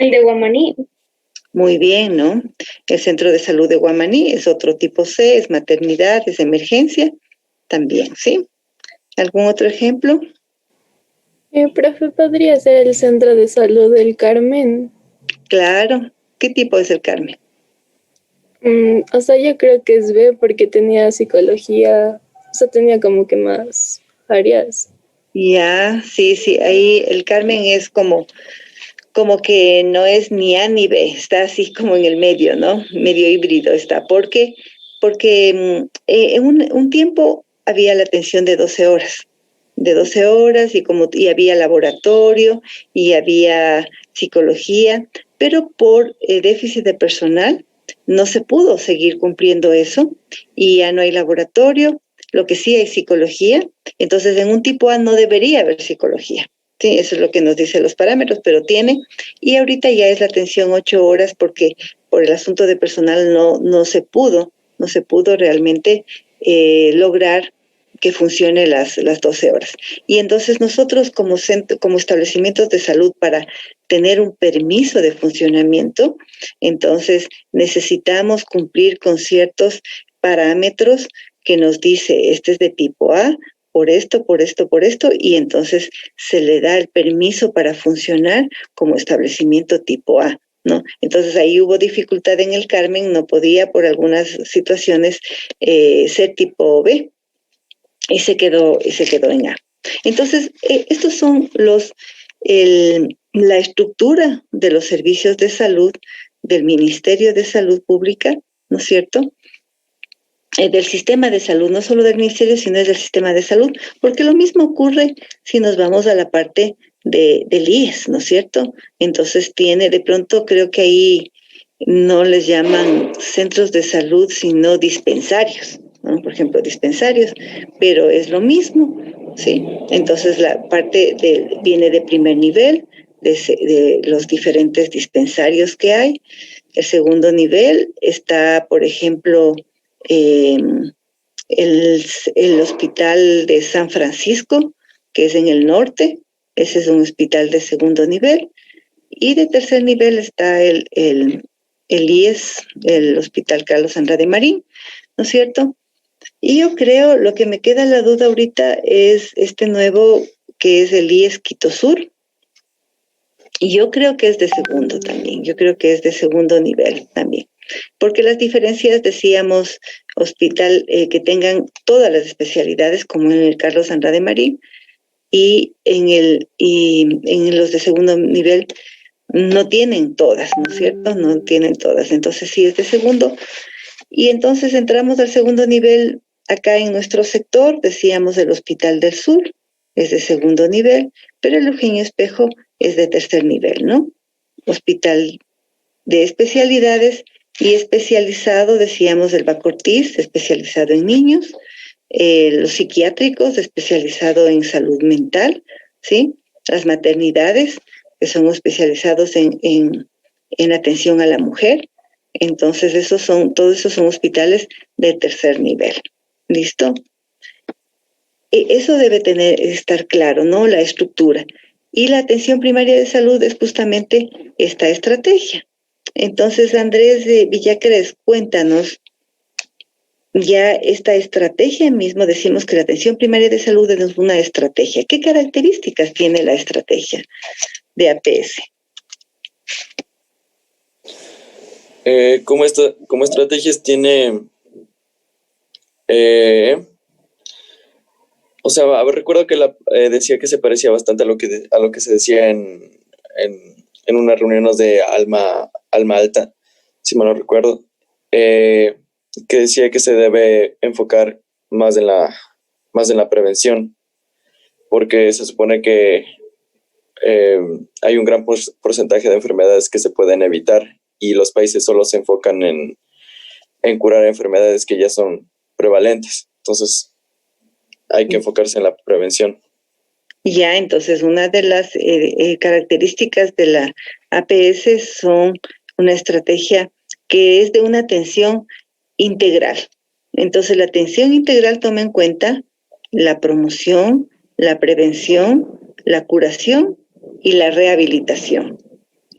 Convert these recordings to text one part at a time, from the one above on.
El de Guamaní. Muy bien, ¿no? El Centro de Salud de Guamaní es otro tipo C, es maternidad, es emergencia, también, ¿sí? ¿Algún otro ejemplo? Profe, podría ser el Centro de Salud del Carmen. Claro. ¿Qué tipo es el Carmen? O sea, yo creo que es B porque tenía psicología, o sea, tenía como que más áreas. Ya, sí, sí, ahí el Carmen es como que no es ni A ni B, está así como en el medio, ¿no? Medio híbrido está. ¿Por qué? Porque en un tiempo había la atención de 12 horas y había laboratorio y había psicología, pero por déficit de personal no se pudo seguir cumpliendo eso y ya no hay laboratorio, lo que sí hay psicología, entonces en un tipo A no debería haber psicología. Sí, eso es lo que nos dicen los parámetros, pero tiene. Y ahorita ya es la atención 8 horas porque por el asunto de personal no se pudo realmente lograr que funcione las 12 horas. Y entonces nosotros como establecimientos de salud para tener un permiso de funcionamiento, entonces necesitamos cumplir con ciertos parámetros que nos dice, este es de tipo A, por esto, y entonces se le da el permiso para funcionar como establecimiento tipo A, ¿no? Entonces ahí hubo dificultad en el Carmen, no podía por algunas situaciones ser tipo B y se quedó en A. Entonces, estos son la estructura de los servicios de salud del Ministerio de Salud Pública, ¿no es cierto? Del sistema de salud, no solo del ministerio, sino del sistema de salud, porque lo mismo ocurre si nos vamos a la parte del IES, ¿no es cierto? Entonces de pronto creo que ahí no les llaman centros de salud, sino dispensarios, ¿no? Por ejemplo, dispensarios, pero es lo mismo, ¿sí? Entonces la parte viene de primer nivel, de los diferentes dispensarios que hay. El segundo nivel está, por ejemplo, eh, el hospital de San Francisco, que es en el norte, ese es un hospital de segundo nivel, y de tercer nivel está el IES, el Hospital Carlos Andrade Marín, ¿no es cierto? Y yo creo, lo que me queda la duda ahorita es este nuevo, que es el IES Quito Sur, y yo creo que es de segundo también, yo creo que es de segundo nivel también. Porque las diferencias, decíamos, hospital que tengan todas las especialidades, como en el Carlos Andrade Marín, y en los de segundo nivel no tienen todas, ¿no es cierto? No tienen todas. Entonces sí es de segundo. Y entonces entramos al segundo nivel acá en nuestro sector, decíamos el Hospital del Sur, es de segundo nivel, pero el Eugenio Espejo es de tercer nivel, ¿no? Hospital de especialidades y especializado, decíamos, el Bacortiz, especializado en niños, los psiquiátricos, especializado en salud mental, ¿sí? Las maternidades, que son especializados en atención a la mujer. Entonces, todos esos son hospitales de tercer nivel. ¿Listo? Eso debe estar claro, ¿no? La estructura. Y la atención primaria de salud es justamente esta estrategia. Entonces, Andrés de Villacres, cuéntanos, ya esta estrategia mismo, decimos que la atención primaria de salud es una estrategia. ¿Qué características tiene la estrategia de APS? Como estrategias tiene, o sea, a ver, recuerdo que decía que se parecía bastante a lo que se decía en unas reuniones de alma alta, si mal no recuerdo, que decía que se debe enfocar más en la prevención, porque se supone que hay un gran porcentaje de enfermedades que se pueden evitar y los países solo se enfocan en curar enfermedades que ya son prevalentes. Entonces, hay que enfocarse en la prevención. Ya, entonces una de las características de la APS son una estrategia que es de una atención integral. Entonces la atención integral toma en cuenta la promoción, la prevención, la curación y la rehabilitación.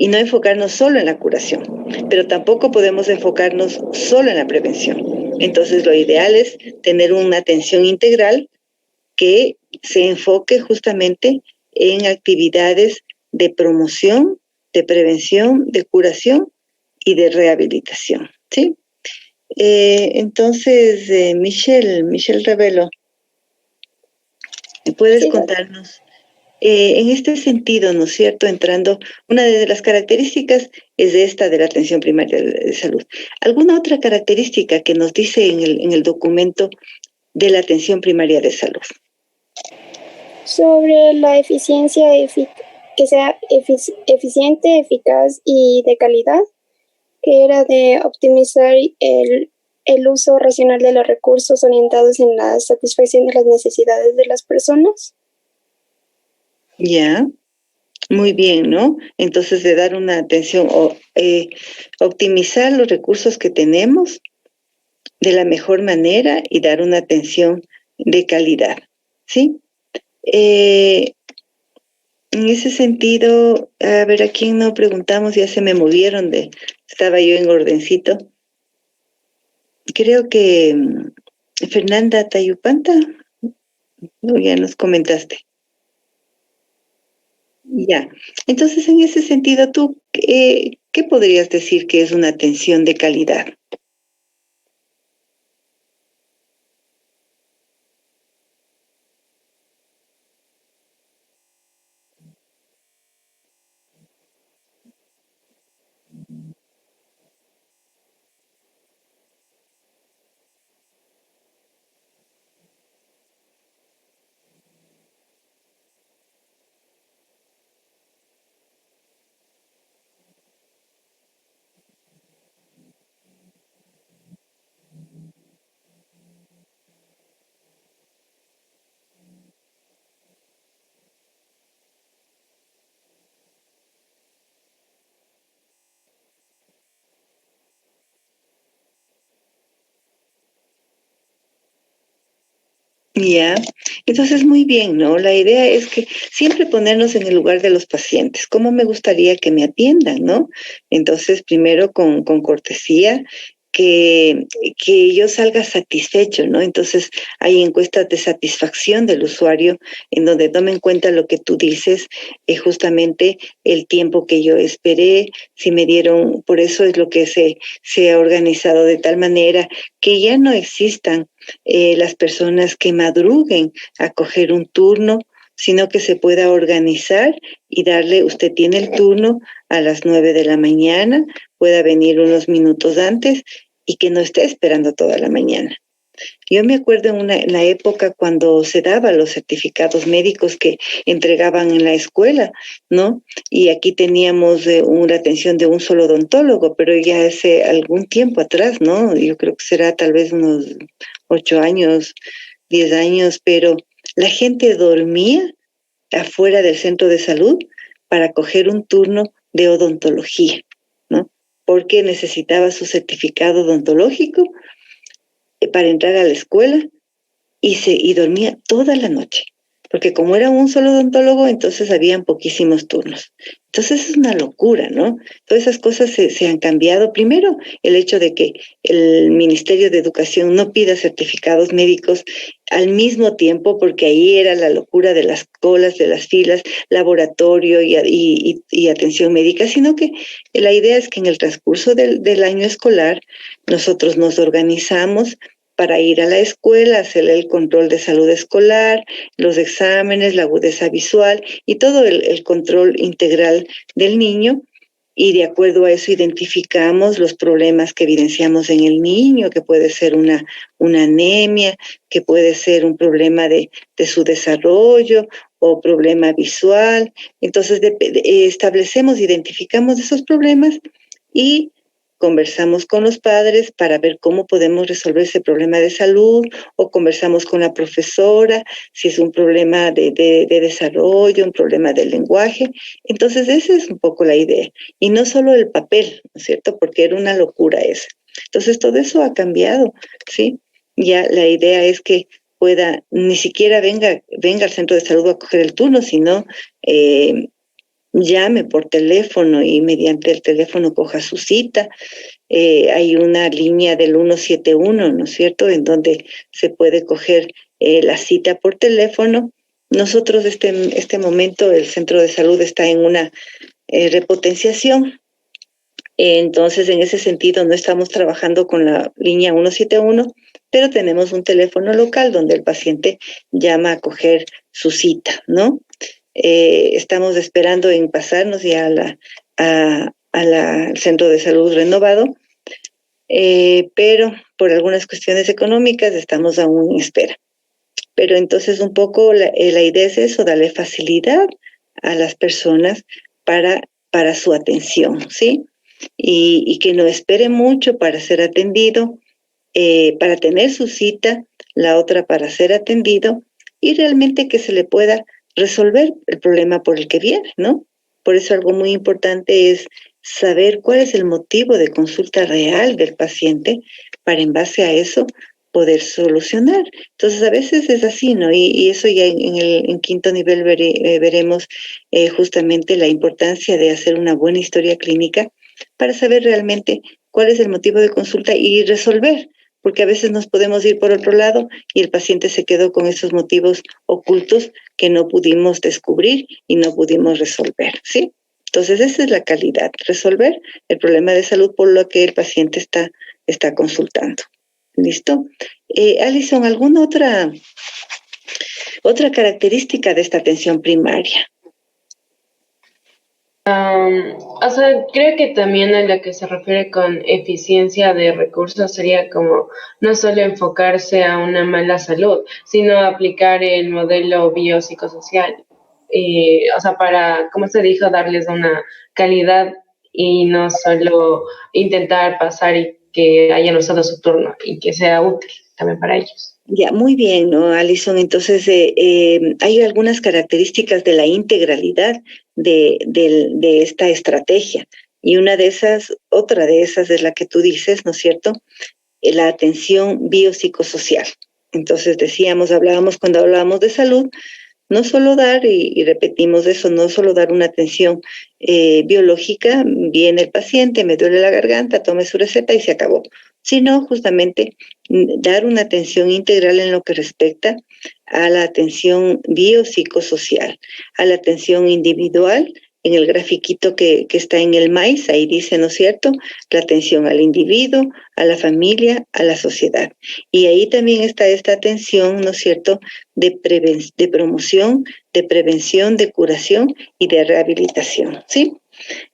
y no enfocarnos solo en la curación, pero tampoco podemos enfocarnos solo en la prevención. Entonces, lo ideal es tener una atención integral que se enfoque justamente en actividades de promoción, de prevención, de curación y de rehabilitación, ¿sí? Entonces, Michelle Ravelo, ¿puedes contarnos? En este sentido, ¿no es cierto? Entrando, una de las características es esta de la atención primaria de salud. ¿Alguna otra característica que nos dice en el documento de la atención primaria de salud? Sobre la eficiencia, que sea eficiente, eficaz y de calidad, que era de optimizar el uso racional de los recursos orientados en la satisfacción de las necesidades de las personas. Ya, muy bien, ¿no? Entonces, de dar una atención o optimizar los recursos que tenemos de la mejor manera y dar una atención de calidad, ¿sí? En ese sentido, a ver, ¿a quién no preguntamos? Ya se me movieron estaba yo en ordencito. Creo que Fernanda Tayupanta, ¿no? Ya nos comentaste. Ya, entonces en ese sentido, ¿tú qué podrías decir que es una atención de calidad? Ya, entonces muy bien, ¿no? La idea es que siempre ponernos en el lugar de los pacientes. ¿Cómo me gustaría que me atiendan, no? Entonces, primero con cortesía, que yo salga satisfecho, ¿no? Entonces, hay encuestas de satisfacción del usuario en donde tomen en cuenta lo que tú dices, justamente el tiempo que yo esperé, si me dieron, por eso es lo que se ha organizado de tal manera que ya no existan las personas que madruguen a coger un turno, sino que se pueda organizar y darle, usted tiene el turno a las 9 de la mañana, pueda venir unos minutos antes y que no esté esperando toda la mañana. Yo me acuerdo en la época cuando se daban los certificados médicos que entregaban en la escuela, ¿no? Y aquí teníamos una atención de un solo odontólogo, pero ya hace algún tiempo atrás, ¿no? Yo creo que será tal vez unos 8 años, 10 años, pero la gente dormía afuera del centro de salud para coger un turno de odontología, ¿no? Porque necesitaba su certificado odontológico para entrar a la escuela y dormía toda la noche, porque como era un solo odontólogo, entonces habían poquísimos turnos. Entonces es una locura, ¿no? Todas esas cosas se han cambiado. Primero, el hecho de que el Ministerio de Educación no pida certificados médicos al mismo tiempo, porque ahí era la locura de las colas, de las filas, laboratorio y atención médica, sino que la idea es que en el transcurso del año escolar nosotros nos organizamos para ir a la escuela, hacer el control de salud escolar, los exámenes, la agudeza visual y todo el control integral del niño. Y de acuerdo a eso identificamos los problemas que evidenciamos en el niño, que puede ser una anemia, que puede ser un problema de su desarrollo o problema visual. Entonces establecemos, identificamos esos problemas y conversamos con los padres para ver cómo podemos resolver ese problema de salud o conversamos con la profesora si es un problema de desarrollo, un problema del lenguaje. Entonces esa es un poco la idea. Y no solo el papel, ¿no es cierto? Porque era una locura esa. Entonces todo eso ha cambiado, ¿sí? Ya la idea es que pueda, ni siquiera venga al centro de salud a coger el turno, sino llame por teléfono y mediante el teléfono coja su cita. Hay una línea del 171, ¿no es cierto?, en donde se puede coger la cita por teléfono. Nosotros este momento el centro de salud está en una repotenciación. Entonces, en ese sentido, no estamos trabajando con la línea 171, pero tenemos un teléfono local donde el paciente llama a coger su cita, ¿no? Estamos esperando en pasarnos ya al centro de salud renovado, pero por algunas cuestiones económicas estamos aún en espera. Pero entonces un poco la idea es eso, darle facilidad a las personas para su atención, ¿sí? Y que no espere mucho para ser atendido, para tener su cita, la otra para ser atendido, y realmente que se le pueda resolver el problema por el que viene, ¿no? Por eso algo muy importante es saber cuál es el motivo de consulta real del paciente para en base a eso poder solucionar. Entonces a veces es así, ¿no? Y eso ya en quinto nivel veremos justamente la importancia de hacer una buena historia clínica para saber realmente cuál es el motivo de consulta y resolver, porque a veces nos podemos ir por otro lado y el paciente se quedó con esos motivos ocultos que no pudimos descubrir y no pudimos resolver, ¿sí? Entonces esa es la calidad, resolver el problema de salud por lo que el paciente está consultando. ¿Listo? Alison, ¿alguna otra característica de esta atención primaria? O sea, creo que también a lo que se refiere con eficiencia de recursos sería como no solo enfocarse a una mala salud, sino aplicar el modelo biopsicosocial. O sea, para, como se dijo, darles una calidad y no solo intentar pasar y que hayan usado su turno y que sea útil también para ellos. Ya, muy bien, ¿no, Alison? Entonces, hay algunas características de la integralidad de esta estrategia. Y otra de esas es la que tú dices, ¿no es cierto? La atención biopsicosocial. Entonces, cuando hablábamos de salud, no solo dar, y repetimos eso, no solo dar una atención biológica, viene el paciente, me duele la garganta, tome su receta y se acabó, sino justamente dar una atención integral en lo que respecta a la atención biopsicosocial, a la atención individual. En el grafiquito que está en el maíz, ahí dice, ¿no es cierto?, la atención al individuo, a la familia, a la sociedad. Y ahí también está esta atención, ¿no es cierto?, de promoción, de prevención, de curación y de rehabilitación, ¿sí?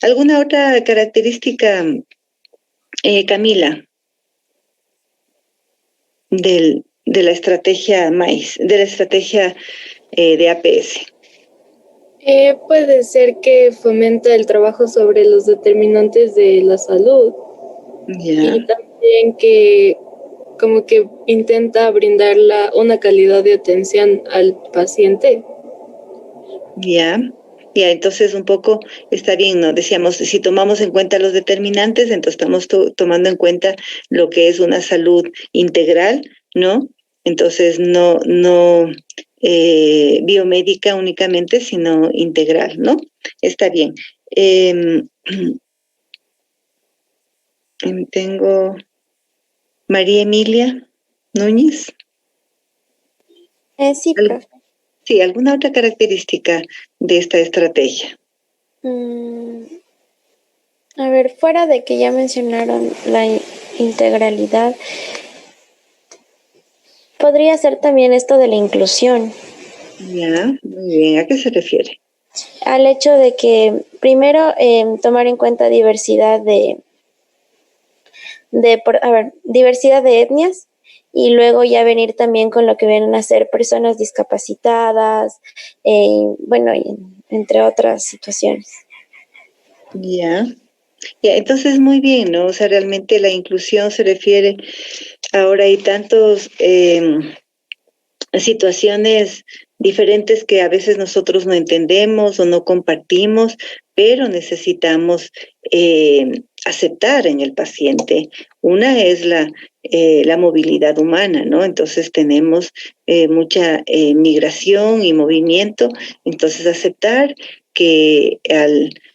¿Alguna otra característica, Camila, de la estrategia maíz, de la estrategia de APS? Puede ser que fomenta el trabajo sobre los determinantes de la salud. Ya. Y también que como que intenta brindar una calidad de atención al paciente. Ya, entonces un poco está bien, ¿no? Decíamos, si tomamos en cuenta los determinantes, entonces estamos tomando en cuenta lo que es una salud integral, ¿no? Entonces no biomédica únicamente, sino integral, ¿no? Está bien. Tengo María Emilia Núñez. Sí, profe. Sí, ¿alguna otra característica de esta estrategia? A ver, fuera de que ya mencionaron la integralidad, podría ser también esto de la inclusión. Ya, muy bien. ¿A qué se refiere? Al hecho de que primero tomar en cuenta diversidad diversidad de etnias y luego ya venir también con lo que vienen a ser personas discapacitadas, bueno, entre otras situaciones. Ya, entonces muy bien, ¿no? O sea, realmente la inclusión se refiere, ahora hay tantos situaciones diferentes que a veces nosotros no entendemos o no compartimos, pero necesitamos aceptar en el paciente. Una es la movilidad humana, ¿no? Entonces tenemos mucha migración y movimiento, entonces aceptar que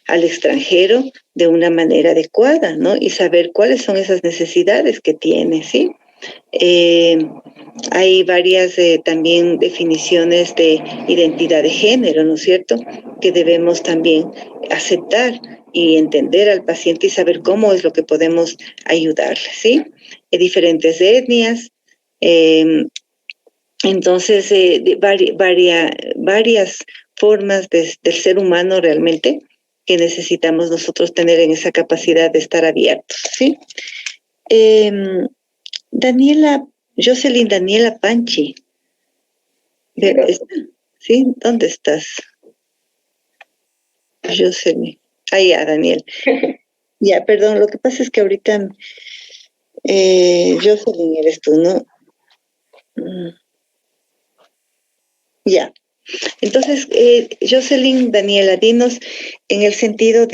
al extranjero de una manera adecuada, ¿no? Y saber cuáles son esas necesidades que tiene, ¿sí? Hay varias también definiciones de identidad de género, ¿no es cierto? Que debemos también aceptar y entender al paciente y saber cómo es lo que podemos ayudarle, ¿sí? Diferentes etnias, entonces varias formas del ser humano realmente que necesitamos nosotros tener en esa capacidad de estar abiertos, ¿sí? Jocelyn Daniela Panchi. ¿Sí? ¿Dónde estás? Jocelyn. Ah, ya, Daniel. Ya, perdón, lo que pasa es que ahorita Jocelyn eres tú, ¿no? Ya. Entonces, Jocelyn, Daniela, dinos en el sentido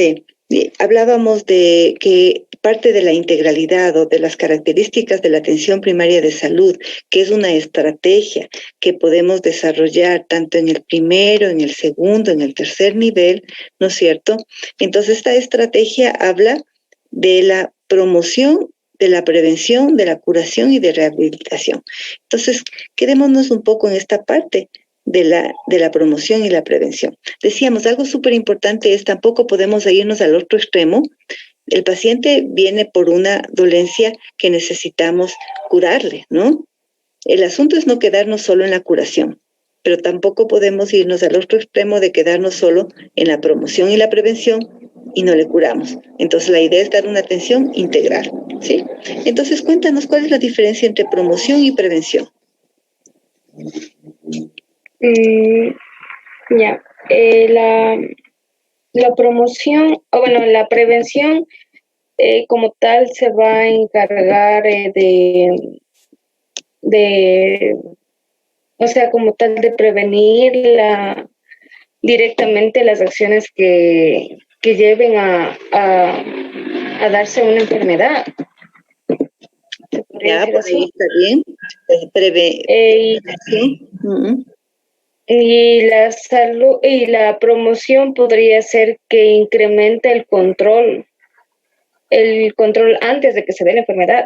hablábamos de que parte de la integralidad o de las características de la atención primaria de salud, que es una estrategia que podemos desarrollar tanto en el primero, en el segundo, en el tercer nivel, ¿no es cierto? Entonces, esta estrategia habla de la promoción, de la prevención, de la curación y de rehabilitación. Entonces, quedémonos un poco en esta parte de la promoción y la prevención. Decíamos, algo súper importante es tampoco podemos irnos al otro extremo. El paciente viene por una dolencia que necesitamos curarle, ¿no? El asunto es no quedarnos solo en la curación, pero tampoco podemos irnos al otro extremo de quedarnos solo en la promoción y la prevención y no le curamos. Entonces la idea es dar una atención integral, ¿sí? Entonces cuéntanos cuál es la diferencia entre promoción y prevención. Ya, la promoción, o bueno, la prevención como tal se va a encargar o sea, como tal de prevenir directamente las acciones que lleven a darse una enfermedad. Ya, por ahí está bien. Y la salud y la promoción podría ser que incremente el control antes de que se dé la enfermedad.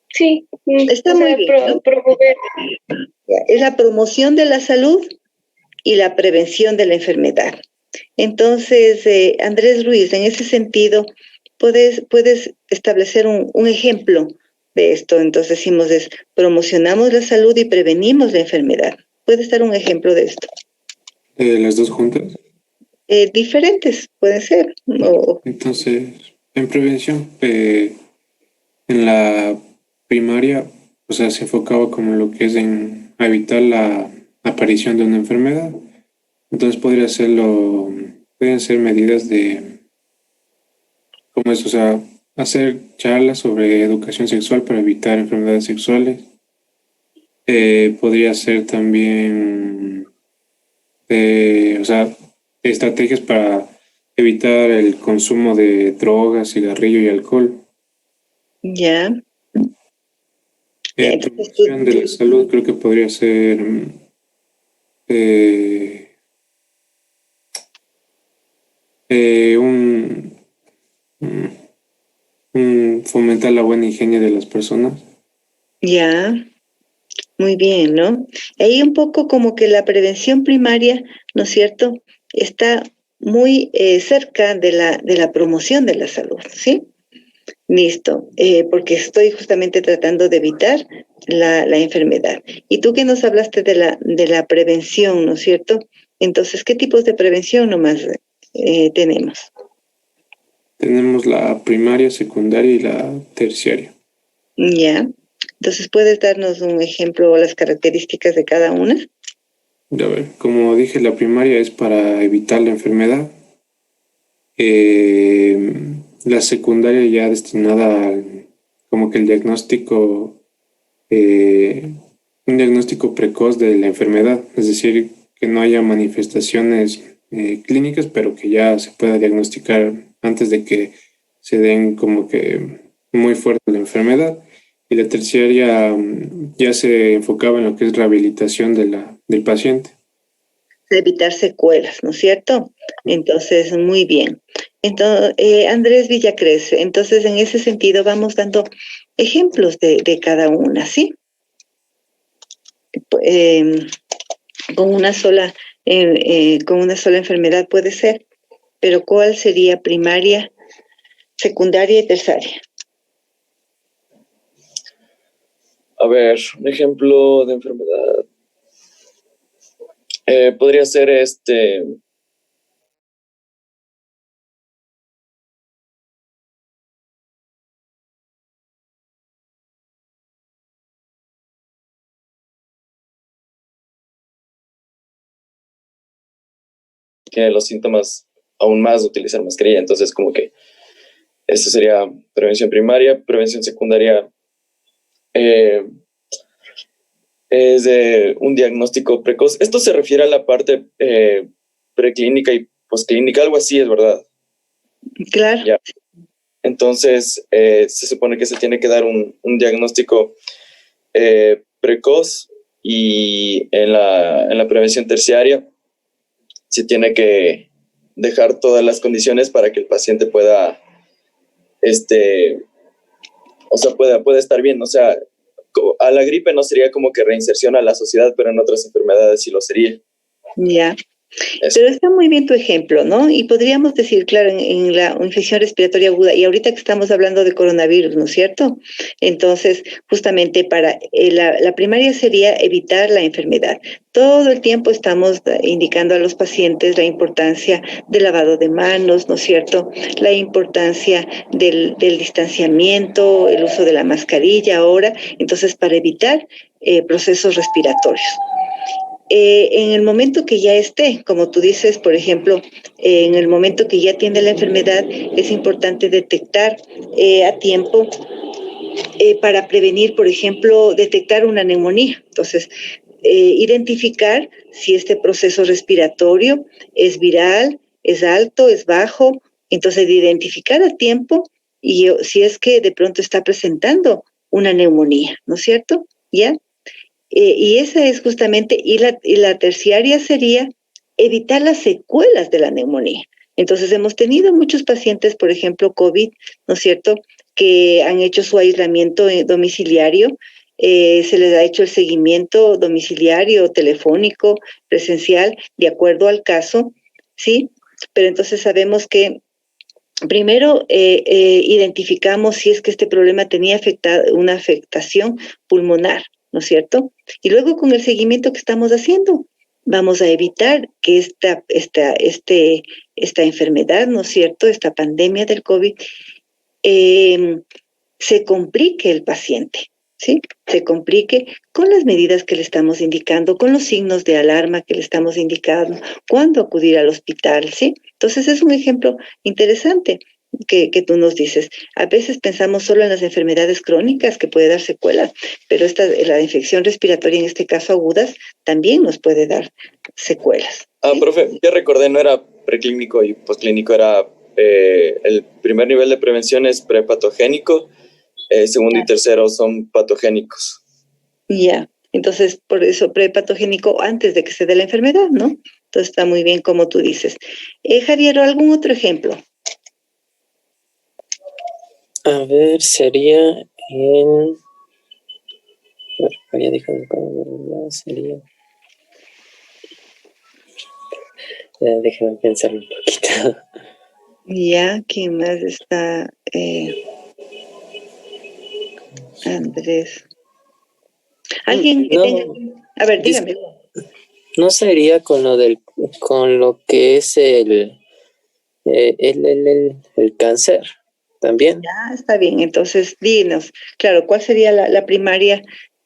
Sí. Está muy bien, ¿no? Es la promoción de la salud y la prevención de la enfermedad. Entonces, Andrés Ruiz, en ese sentido, puedes establecer un ejemplo de esto. Entonces decimos, promocionamos la salud y prevenimos la enfermedad. ¿Puedes dar un ejemplo de esto? ¿Las dos juntas? Diferentes, pueden ser. Entonces, en prevención, en la primaria, o sea, se enfocaba como en lo que es en evitar la aparición de una enfermedad. Entonces podrían ser medidas como es, o sea, hacer charlas sobre educación sexual para evitar enfermedades sexuales. Podría ser también, o sea, estrategias para evitar el consumo de drogas, cigarrillo y alcohol. Ya. Promoción de la salud creo que podría ser fomentar la buena higiene de las personas. Ya, muy bien, ¿no? Ahí un poco como que la prevención primaria, ¿no es cierto?, está muy cerca de la promoción de la salud, ¿sí? Listo, porque estoy justamente tratando de evitar la enfermedad. Y tú que nos hablaste de la prevención, ¿no es cierto? Entonces, ¿qué tipos de prevención nomás tenemos? Tenemos la primaria, secundaria y la terciaria. Ya. Entonces, ¿puedes darnos un ejemplo o las características de cada una? A ver, como dije, la primaria es para evitar la enfermedad. La secundaria ya destinada como que el diagnóstico, un diagnóstico precoz de la enfermedad, es decir, que no haya manifestaciones clínicas, pero que ya se pueda diagnosticar antes de que se den como que muy fuerte la enfermedad. Y la terciaria ya se enfocaba en lo que es rehabilitación del paciente. evitar secuelas, ¿no es cierto? Entonces, muy bien. Entonces, Andrés Villacrés, entonces en ese sentido vamos dando ejemplos de cada una, ¿sí? Con una sola enfermedad puede ser, pero ¿cuál sería primaria, secundaria y terciaria? A ver, un ejemplo de enfermedad. Podría ser que los síntomas aún más utilizar mascarilla. Entonces, como que eso sería prevención primaria. Prevención secundaria es de un diagnóstico precoz. Esto se refiere a la parte preclínica y posclínica, algo así, es verdad. Claro. Ya. Entonces, se supone que se tiene que dar un diagnóstico precoz, y en la prevención terciaria se tiene que dejar todas las condiciones para que el paciente pueda, o sea, pueda estar bien. O sea, a la gripe no sería como que reinserción a la sociedad, pero en otras enfermedades sí lo sería. Ya. Eso. Pero está muy bien tu ejemplo, ¿no? Y podríamos decir, claro, en la infección respiratoria aguda, y ahorita que estamos hablando de coronavirus, ¿no es cierto? Entonces, justamente para la primaria sería evitar la enfermedad. Todo el tiempo estamos indicando a los pacientes la importancia del lavado de manos, ¿no es cierto? La importancia del distanciamiento, el uso de la mascarilla ahora, entonces para evitar procesos respiratorios. En el momento que ya esté, como tú dices, por ejemplo, en el momento que ya tiene la enfermedad, es importante detectar a tiempo para prevenir, por ejemplo, detectar una neumonía. Entonces, identificar si este proceso respiratorio es viral, es alto, es bajo. Entonces, de identificar a tiempo y si es que de pronto está presentando una neumonía, ¿no es cierto? ¿Ya? Y esa es justamente, y la terciaria sería evitar las secuelas de la neumonía. Entonces, hemos tenido muchos pacientes, por ejemplo, COVID, ¿no es cierto?, que han hecho su aislamiento domiciliario, se les ha hecho el seguimiento domiciliario, telefónico, presencial, de acuerdo al caso, ¿sí? Pero entonces sabemos que primero identificamos si es que este problema tenía una afectación pulmonar, ¿no es cierto? Y luego con el seguimiento que estamos haciendo, vamos a evitar que esta enfermedad, ¿no es cierto?, esta pandemia del COVID, se complique el paciente, ¿sí? Se complique con las medidas que le estamos indicando, con los signos de alarma que le estamos indicando, cuándo acudir al hospital, ¿sí? Entonces es un ejemplo interesante que tú nos dices. A veces pensamos solo en las enfermedades crónicas que puede dar secuelas, pero la infección respiratoria, en este caso agudas, también nos puede dar secuelas. ¿Sí? Profe, ya recordé, no era preclínico y posclínico, era el primer nivel de prevención es prepatogénico, segundo y tercero son patogénicos. Ya, entonces por eso prepatogénico antes de que se dé la enfermedad, ¿no? Entonces está muy bien como tú dices. Javier, ¿algún otro ejemplo? A ver, sería en... Había dejado sería... déjame pensar un poquito. Ya, ¿quién más está? Andrés. ¿Alguien que no, tenga? A ver, dígame. No sería con lo que es el cáncer también. Ya, está bien. Entonces, dinos, claro, ¿cuál sería la primaria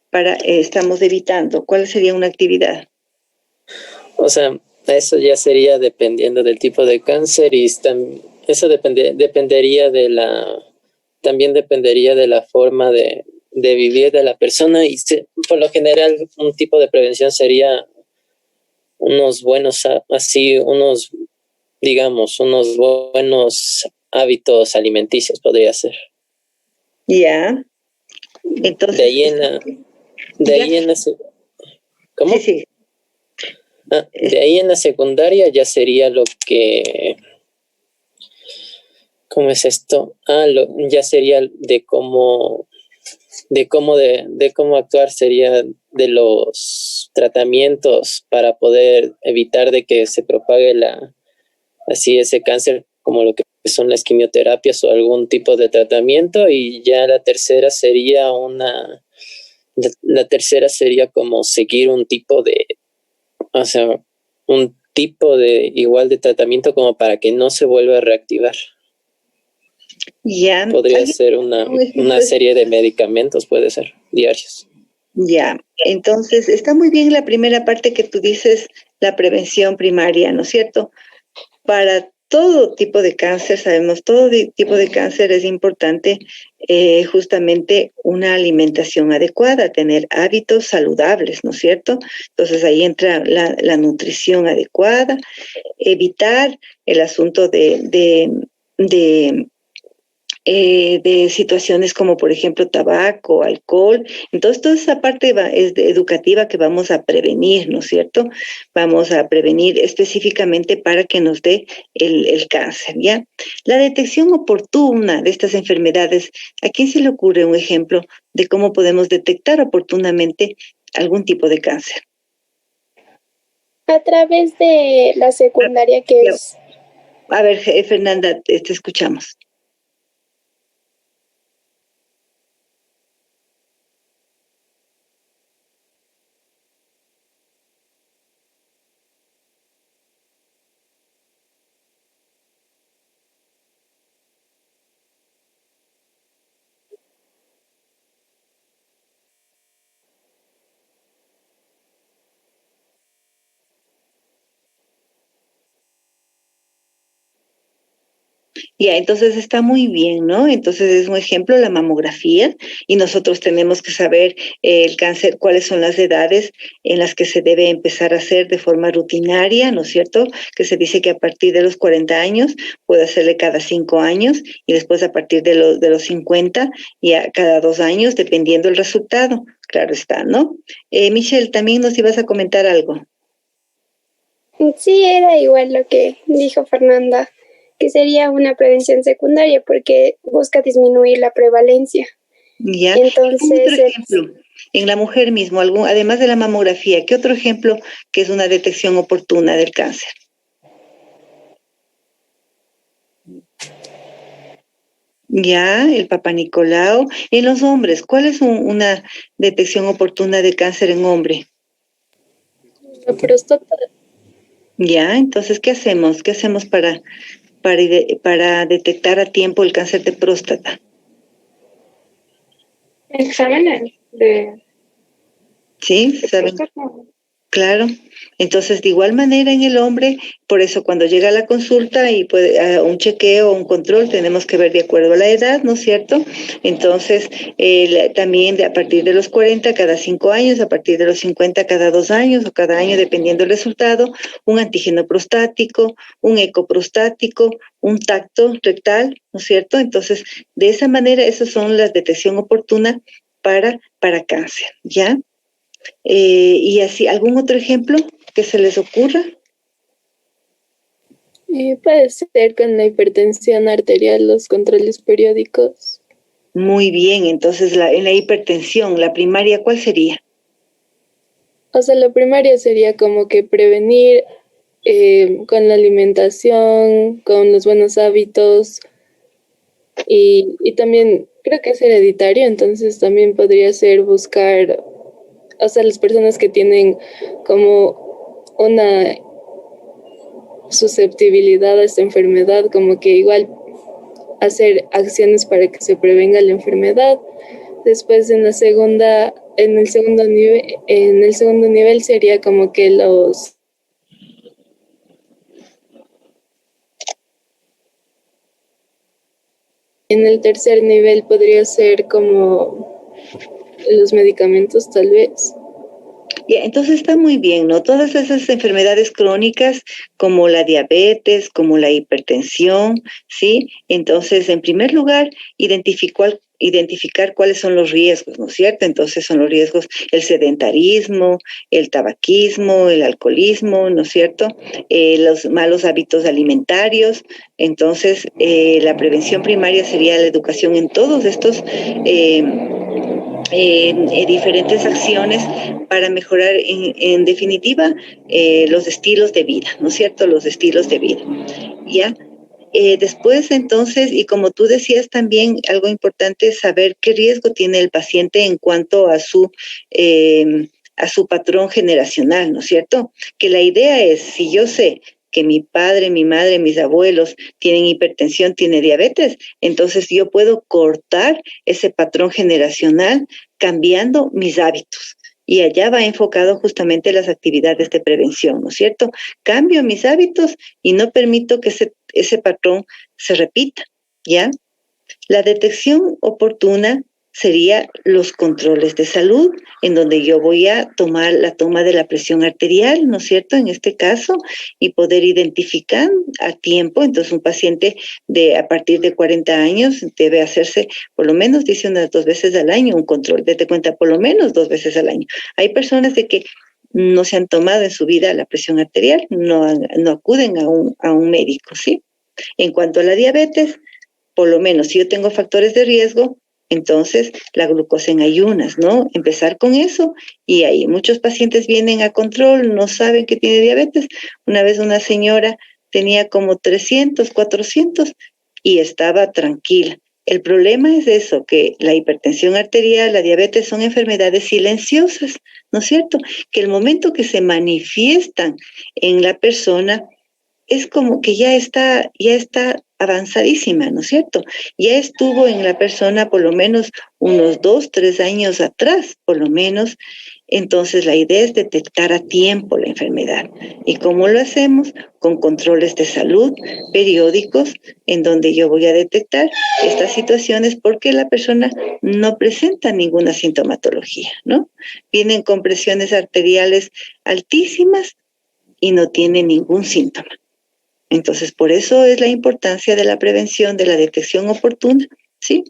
para estamos evitando? ¿Cuál sería una actividad? O sea, eso ya sería dependiendo del tipo de cáncer y eso dependería también dependería de la forma de vivir de la persona y por lo general un tipo de prevención sería unos buenos hábitos alimenticios podría ser. Ya. Entonces, ¿Cómo? sí, sí. De ahí en la secundaria ya sería lo que... ¿Cómo es esto? Ya sería de cómo actuar, sería de los tratamientos para poder evitar de que se propague así ese cáncer, como lo que son las quimioterapias o algún tipo de tratamiento. Y ya la tercera sería como seguir o sea, un tipo de igual de tratamiento como para que no se vuelva a reactivar. Ya. Podría ser una serie de medicamentos, puede ser, diarios. Ya, entonces está muy bien la primera parte que tú dices, la prevención primaria, ¿no es cierto? Para todo tipo de cáncer, sabemos, tipo de cáncer es importante justamente una alimentación adecuada, tener hábitos saludables, ¿no es cierto? Entonces ahí entra la nutrición adecuada, evitar el asunto de situaciones como, por ejemplo, tabaco, alcohol. Entonces, toda esa parte es educativa que vamos a prevenir, ¿no es cierto? Vamos a prevenir específicamente para que nos dé el cáncer, ¿ya? La detección oportuna de estas enfermedades, ¿a quién se le ocurre un ejemplo de cómo podemos detectar oportunamente algún tipo de cáncer? A través de la secundaria, que es... A ver, Fernanda, te escuchamos. Ya, entonces está muy bien, ¿no? Entonces es un ejemplo la mamografía y nosotros tenemos que saber el cáncer, cuáles son las edades en las que se debe empezar a hacer de forma rutinaria, ¿no es cierto? Que se dice que a partir de los 40 años puede hacerle cada 5 años y después a partir de los 50 ya cada 2 años, dependiendo el resultado. Claro está, ¿no? Michelle, también nos ibas a comentar algo. Sí, era igual lo que dijo Fernanda, que sería una prevención secundaria porque busca disminuir la prevalencia. Ya. Entonces, Otro ejemplo, en la mujer mismo, además de la mamografía, ¿qué otro ejemplo que es una detección oportuna del cáncer? Ya, el Papa Nicolau. En los hombres, ¿cuál es una detección oportuna de cáncer en hombre? La próstata. Ya, entonces, ¿qué hacemos? ¿Qué hacemos para detectar a tiempo el cáncer de próstata? Exámenes de ¿Sí? ¿Saben? próstata. Claro. Entonces, de igual manera en el hombre, por eso cuando llega a la consulta y puede a un chequeo o un control, tenemos que ver de acuerdo a la edad, ¿no es cierto? Entonces, también a partir de los 40, cada 5 años, a partir de los 50, cada 2 años o cada año, dependiendo del resultado, un antígeno prostático, un eco prostático, un tacto rectal, ¿no es cierto? Entonces, de esa manera, esas son las detección oportuna para cáncer, ¿ya? Y así, ¿algún otro ejemplo que se les ocurra? Puede ser con la hipertensión arterial, los controles periódicos. Muy bien, entonces en la hipertensión, la primaria, ¿cuál sería? O sea, la primaria sería como que prevenir con la alimentación, con los buenos hábitos y también creo que es hereditario, entonces también podría ser buscar, o sea, las personas que tienen como una susceptibilidad a esta enfermedad, como que igual hacer acciones para que se prevenga la enfermedad. Después en el segundo nivel sería como que en el tercer nivel podría ser como los medicamentos tal vez. Ya, entonces está muy bien, ¿no? Todas esas enfermedades crónicas como la diabetes, como la hipertensión, ¿sí? Entonces, en primer lugar, identificar identificar cuáles son los riesgos, ¿no es cierto? Entonces son los riesgos el sedentarismo, el tabaquismo, el alcoholismo, ¿no es cierto? Los malos hábitos alimentarios. Entonces, la prevención primaria sería la educación en todos estos diferentes acciones para mejorar, en definitiva, los estilos de vida, ¿no es cierto? Los estilos de vida, ¿ya? Después, entonces, y como tú decías también, algo importante es saber qué riesgo tiene el paciente en cuanto a su patrón generacional, ¿no es cierto? Que la idea es, si yo sé que mi padre, mi madre, mis abuelos tienen hipertensión, tienen diabetes, entonces yo puedo cortar ese patrón generacional cambiando mis hábitos. Y allá va enfocado justamente las actividades de prevención, ¿no es cierto? Cambio mis hábitos y no permito que ese patrón se repita, ¿ya? La detección oportuna sería los controles de salud, en donde yo voy a tomar la toma de la presión arterial, ¿no es cierto?, en este caso, y poder identificar a tiempo. Entonces, un paciente a partir de 40 años debe hacerse por lo menos, dice, unas 2 veces al año un control. Date cuenta, por lo menos 2 veces al año. Hay personas de que no se han tomado en su vida la presión arterial, no acuden a un médico, ¿sí? En cuanto a la diabetes, por lo menos si yo tengo factores de riesgo, entonces la glucosa en ayunas, ¿no? Empezar con eso, y ahí muchos pacientes vienen a control, no saben que tiene diabetes. Una vez una señora tenía como 300, 400 y estaba tranquila. El problema es eso, que la hipertensión arterial, la diabetes son enfermedades silenciosas, ¿no es cierto? Que el momento que se manifiestan en la persona es como que ya está avanzadísima, ¿no es cierto? Ya estuvo en la persona por lo menos unos 2, 3 años atrás, por lo menos. Entonces la idea es detectar a tiempo la enfermedad. ¿Y cómo lo hacemos? Con controles de salud periódicos, en donde yo voy a detectar estas situaciones porque la persona no presenta ninguna sintomatología, ¿no? Vienen con presiones arteriales altísimas y no tiene ningún síntoma. Entonces, por eso es la importancia de la prevención, de la detección oportuna, ¿sí?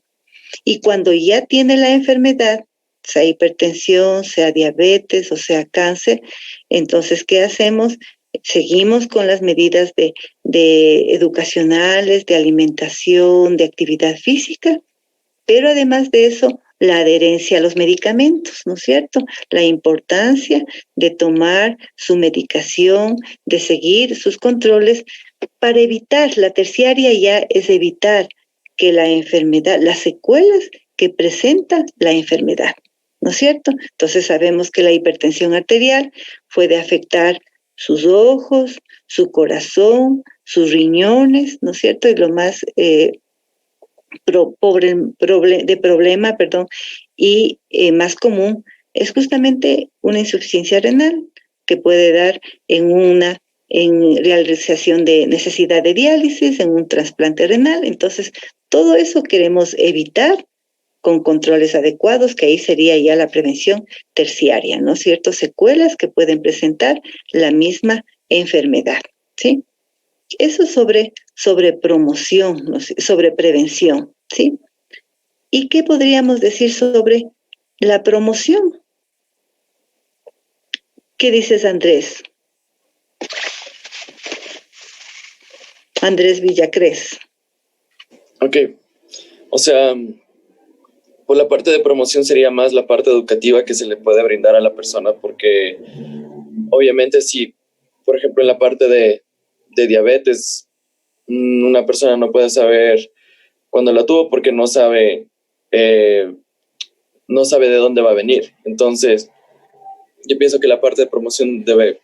Y cuando ya tiene la enfermedad, sea hipertensión, sea diabetes o sea cáncer, entonces, ¿qué hacemos? Seguimos con las medidas de educacionales, de alimentación, de actividad física, pero además de eso, la adherencia a los medicamentos, ¿no es cierto? La importancia de tomar su medicación, de seguir sus controles para evitar, la terciaria ya es evitar que la enfermedad, las secuelas que presenta la enfermedad, ¿no es cierto? Entonces sabemos que la hipertensión arterial puede afectar sus ojos, su corazón, sus riñones, ¿no es cierto? Y lo más problema, y más común es justamente una insuficiencia renal que puede dar en realización de necesidad de diálisis, en un trasplante renal. Entonces, todo eso queremos evitar con controles adecuados, que ahí sería ya la prevención terciaria, ¿no es cierto? Secuelas que pueden presentar la misma enfermedad, ¿sí? Eso sobre promoción, ¿no? Sobre prevención, ¿sí? ¿Y qué podríamos decir sobre la promoción? ¿Qué dices, Andrés? Andrés Villacrés. Ok, o sea, por la parte de promoción sería más la parte educativa que se le puede brindar a la persona, porque obviamente si, por ejemplo, en la parte de diabetes, una persona no puede saber cuándo la tuvo porque no sabe de dónde va a venir. Entonces, yo pienso que la parte de promoción debe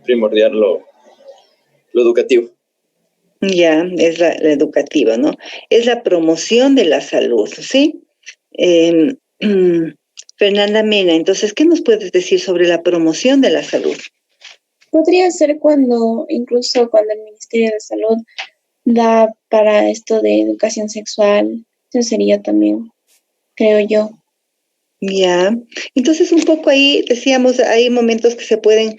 primordial lo educativo. Ya, es la educativa, ¿no? Es la promoción de la salud, ¿sí? Fernanda Mena, entonces, ¿qué nos puedes decir sobre la promoción de la salud? Podría ser incluso cuando el Ministerio de Salud da para esto de educación sexual, eso sería también, creo yo. Ya, entonces un poco ahí decíamos, hay momentos que se pueden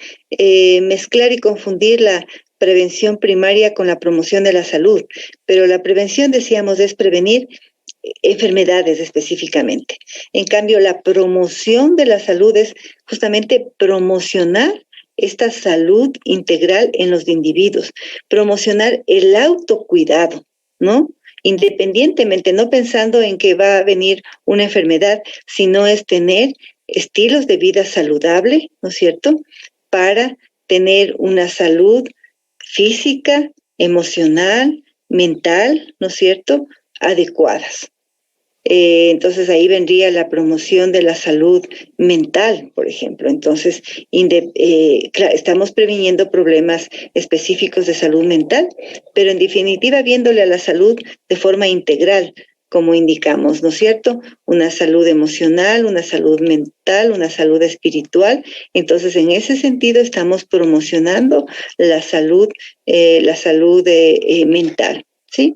mezclar y confundir la prevención primaria con la promoción de la salud, pero la prevención, decíamos, es prevenir enfermedades específicamente. En cambio, la promoción de la salud es justamente promocionar esta salud integral en los individuos, promocionar el autocuidado, ¿no? Independientemente, no pensando en que va a venir una enfermedad, sino es tener estilos de vida saludable, ¿no es cierto?, para tener una salud física, emocional, mental, ¿no es cierto?, adecuadas. Entonces ahí vendría la promoción de la salud mental, por ejemplo. Entonces, estamos previniendo problemas específicos de salud mental, pero en definitiva viéndole a la salud de forma integral, como indicamos, ¿no es cierto? Una salud emocional, una salud mental, una salud espiritual. Entonces, en ese sentido estamos promocionando la salud mental, ¿sí?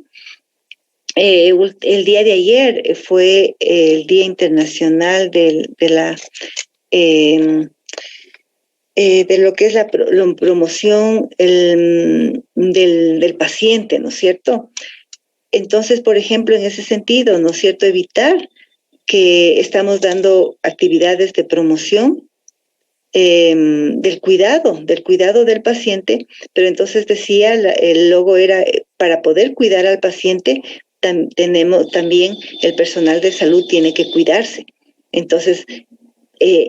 El día de ayer fue el Día Internacional de lo que es la promoción del paciente, ¿no es cierto? Entonces, por ejemplo, en ese sentido, ¿no es cierto?, evitar que estamos dando actividades de promoción del cuidado del paciente, pero entonces decía, el logo era para poder cuidar al paciente, tenemos también el personal de salud tiene que cuidarse. Entonces,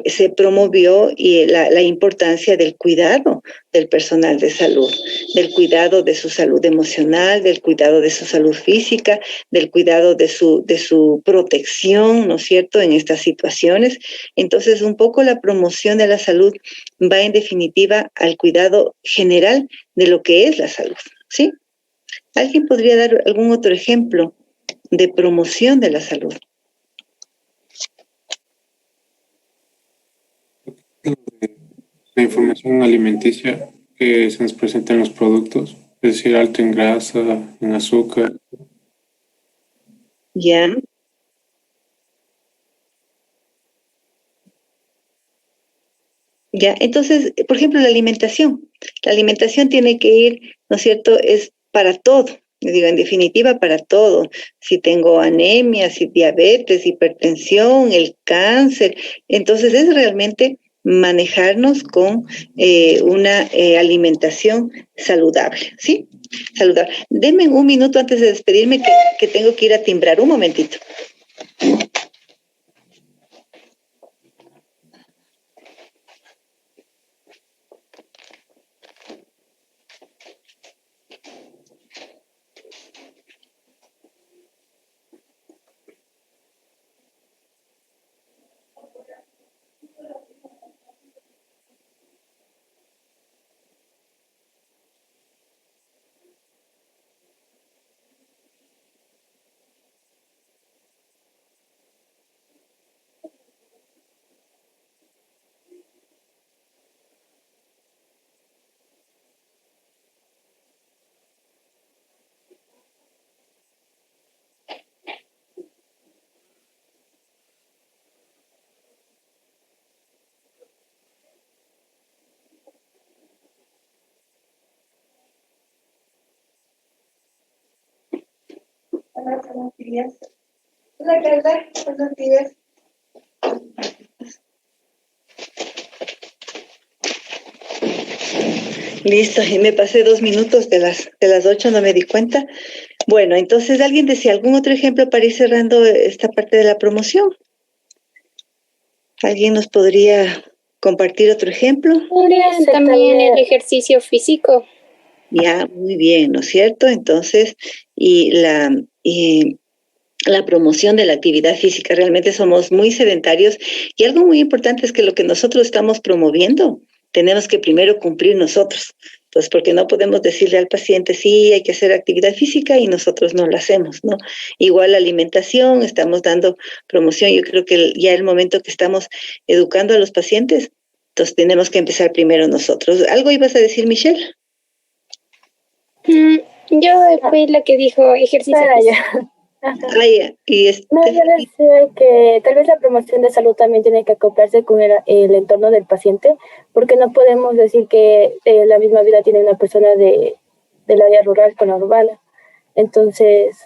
se promovió la importancia del cuidado del personal de salud, del cuidado de su salud emocional, del cuidado de su salud física, del cuidado de su protección, ¿no es cierto?, en estas situaciones. Entonces, un poco la promoción de la salud va en definitiva al cuidado general de lo que es la salud, ¿sí? ¿Alguien podría dar algún otro ejemplo de promoción de la salud? La información alimenticia que se nos presenta en los productos, es decir, alto en grasa, en azúcar. Ya. Ya, entonces, por ejemplo, la alimentación. La alimentación tiene que ir, ¿no es cierto?, es para todo. Digo, en definitiva, para todo. Si tengo anemia, si diabetes, hipertensión, el cáncer. Entonces, es realmente manejarnos con una alimentación saludable, ¿sí? Saludable. Denme un minuto antes de despedirme que tengo que ir a timbrar. Un momentito. Buenos días. Hola, Carla. Buenos días. Listo, y me pasé 2 minutos de las 8, no me di cuenta. Bueno, entonces, ¿alguien decía algún otro ejemplo para ir cerrando esta parte de la promoción? ¿Alguien nos podría compartir otro ejemplo? Podría ser también el ejercicio físico. Ya, muy bien, ¿no es cierto? Entonces, y la promoción de la actividad física. Realmente somos muy sedentarios y algo muy importante es que lo que nosotros estamos promoviendo tenemos que primero cumplir nosotros. Pues porque no podemos decirle al paciente, sí, hay que hacer actividad física y nosotros no la hacemos, ¿no? Igual la alimentación, estamos dando promoción. Yo creo que ya el momento que estamos educando a los pacientes, entonces tenemos que empezar primero nosotros. ¿Algo ibas a decir, Michelle? Yo fui la que dijo ejercicio físico. No, yo decía que tal vez la promoción de salud también tiene que acoplarse con el entorno del paciente, porque no podemos decir que la misma vida tiene una persona del área rural con la urbana. Entonces,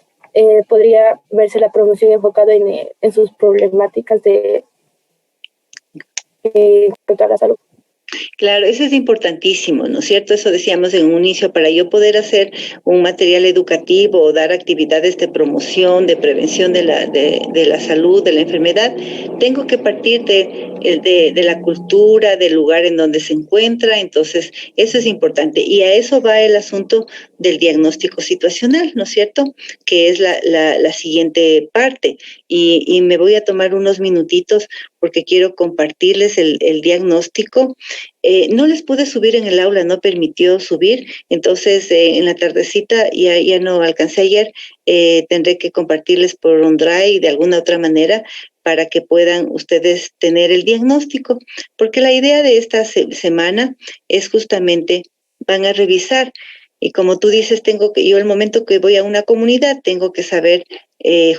podría verse la promoción enfocada en sus problemáticas de respecto a la salud. Claro, eso es importantísimo, ¿no es cierto? Eso decíamos en un inicio, para yo poder hacer un material educativo o dar actividades de promoción, de prevención de la salud, de la enfermedad, tengo que partir de la cultura, del lugar en donde se encuentra, entonces eso es importante. Y a eso va el asunto del diagnóstico situacional, ¿no es cierto? Que es la siguiente parte. Y me voy a tomar unos minutitos porque quiero compartirles el diagnóstico. No les pude subir en el aula, no permitió subir, entonces en la tardecita ya no alcancé ayer, tendré que compartirles por OneDrive de alguna otra manera para que puedan ustedes tener el diagnóstico, porque la idea de esta semana es justamente, van a revisar, y como tú dices, yo el momento que voy a una comunidad, tengo que saber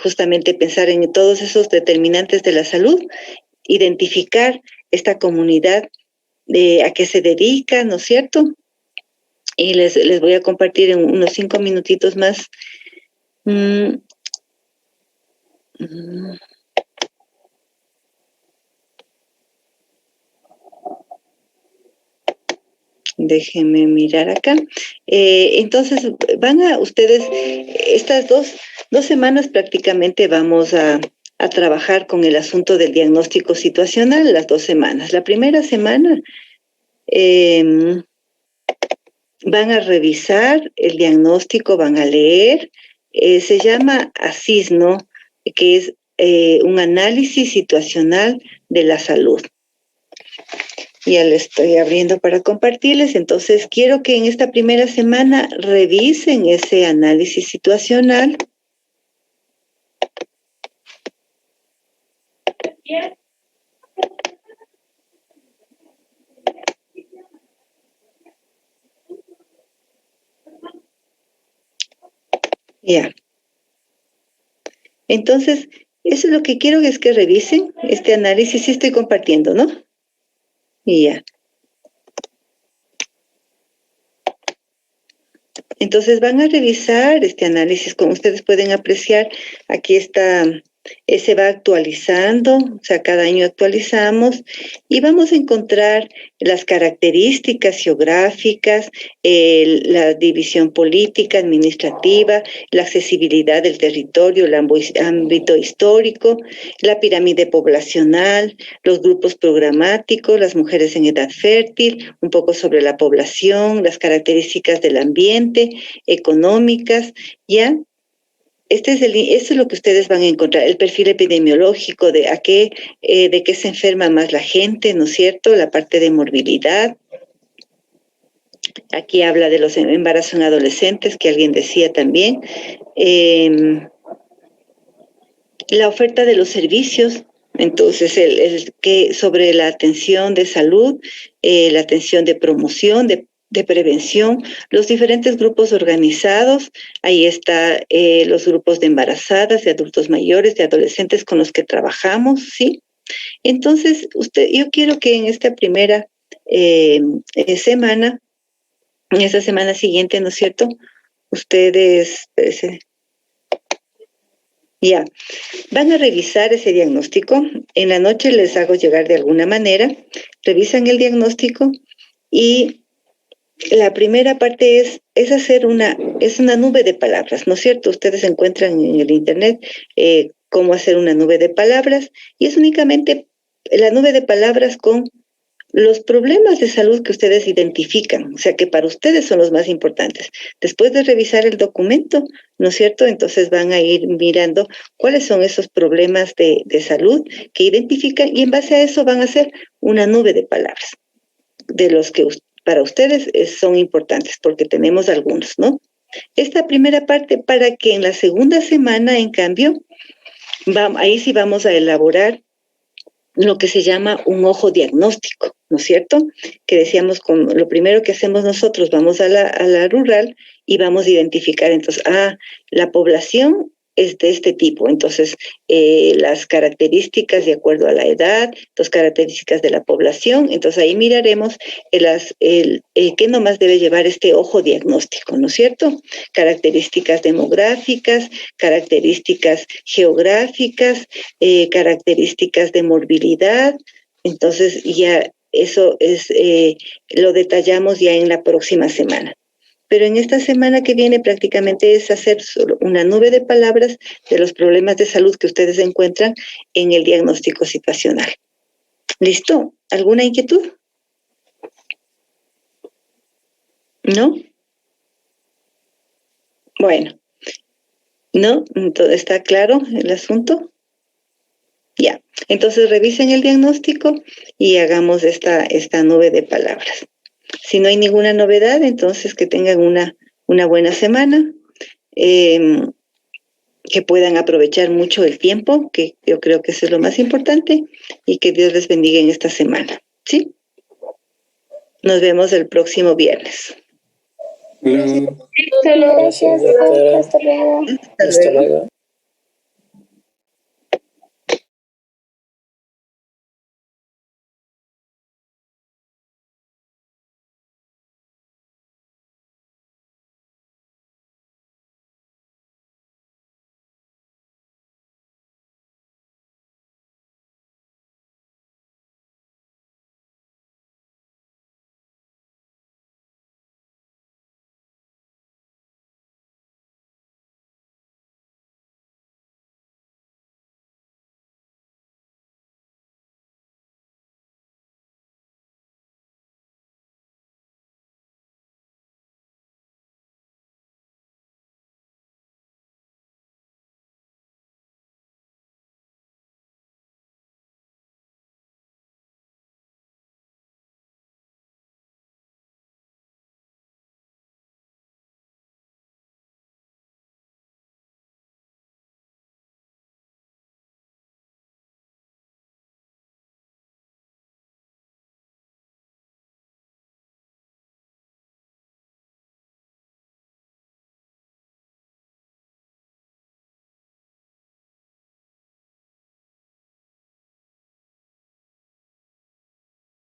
justamente pensar en todos esos determinantes de la salud, identificar esta comunidad, a qué se dedica, ¿no es cierto? Y les voy a compartir en unos 5 minutitos más. Déjenme mirar acá. Entonces, van a ustedes, estas dos semanas prácticamente vamos a trabajar con el asunto del diagnóstico situacional, las 2 semanas. La primera semana van a revisar el diagnóstico, van a leer, se llama ASISNO, que es un análisis situacional de la salud. Ya lo estoy abriendo para compartirles, entonces quiero que en esta primera semana revisen ese análisis situacional. Ya. Entonces, eso es lo que quiero es que revisen este análisis. Sí estoy compartiendo, ¿no? Y ya. Entonces van a revisar este análisis, como ustedes pueden apreciar, aquí está, se va actualizando, o sea, cada año actualizamos y vamos a encontrar las características geográficas, la división política, administrativa, la accesibilidad del territorio, el ámbito histórico, la pirámide poblacional, los grupos programáticos, las mujeres en edad fértil, un poco sobre la población, las características del ambiente, económicas, ¿ya? Esto es lo que ustedes van a encontrar, el perfil epidemiológico de qué se enferma más la gente, ¿no es cierto? La parte de morbilidad. Aquí habla de los embarazos en adolescentes, que alguien decía también. La oferta de los servicios, entonces sobre la atención de salud, la atención de promoción, de prevención, los diferentes grupos organizados, ahí está los grupos de embarazadas, de adultos mayores, de adolescentes con los que trabajamos, ¿sí? Entonces, yo quiero que en esta primera semana, en esta semana siguiente, ¿no es cierto? Ustedes, ya, van a revisar ese diagnóstico, en la noche les hago llegar de alguna manera, revisan el diagnóstico y la primera parte es hacer una nube de palabras, ¿no es cierto? Ustedes encuentran en el internet cómo hacer una nube de palabras y es únicamente la nube de palabras con los problemas de salud que ustedes identifican, o sea que para ustedes son los más importantes. Después de revisar el documento, ¿no es cierto? Entonces van a ir mirando cuáles son esos problemas de salud que identifican y en base a eso van a hacer una nube de palabras de los que para ustedes son importantes, porque tenemos algunos, ¿no? Esta primera parte para que en la segunda semana, en cambio, ahí sí vamos a elaborar lo que se llama un ojo diagnóstico, ¿no es cierto? Que decíamos, lo primero que hacemos nosotros, vamos a la rural y vamos a identificar entonces, la población es de este tipo. Entonces, las características de acuerdo a la edad, las características de la población. Entonces, ahí miraremos qué nomás debe llevar este ojo diagnóstico, ¿no es cierto? Características demográficas, características geográficas, características de morbilidad. Entonces, ya eso es lo detallamos ya en la próxima semana. Pero en esta semana que viene prácticamente es hacer solo una nube de palabras de los problemas de salud que ustedes encuentran en el diagnóstico situacional. ¿Listo? ¿Alguna inquietud? ¿No? Bueno. ¿No? Entonces, ¿está claro el asunto? Ya. Entonces revisen el diagnóstico y hagamos esta nube de palabras. Si no hay ninguna novedad, entonces que tengan una buena semana, que puedan aprovechar mucho el tiempo, que yo creo que eso es lo más importante, y que Dios les bendiga en esta semana. ¿Sí? Nos vemos el próximo viernes. Gracias, doctora. Hasta luego. Hasta luego.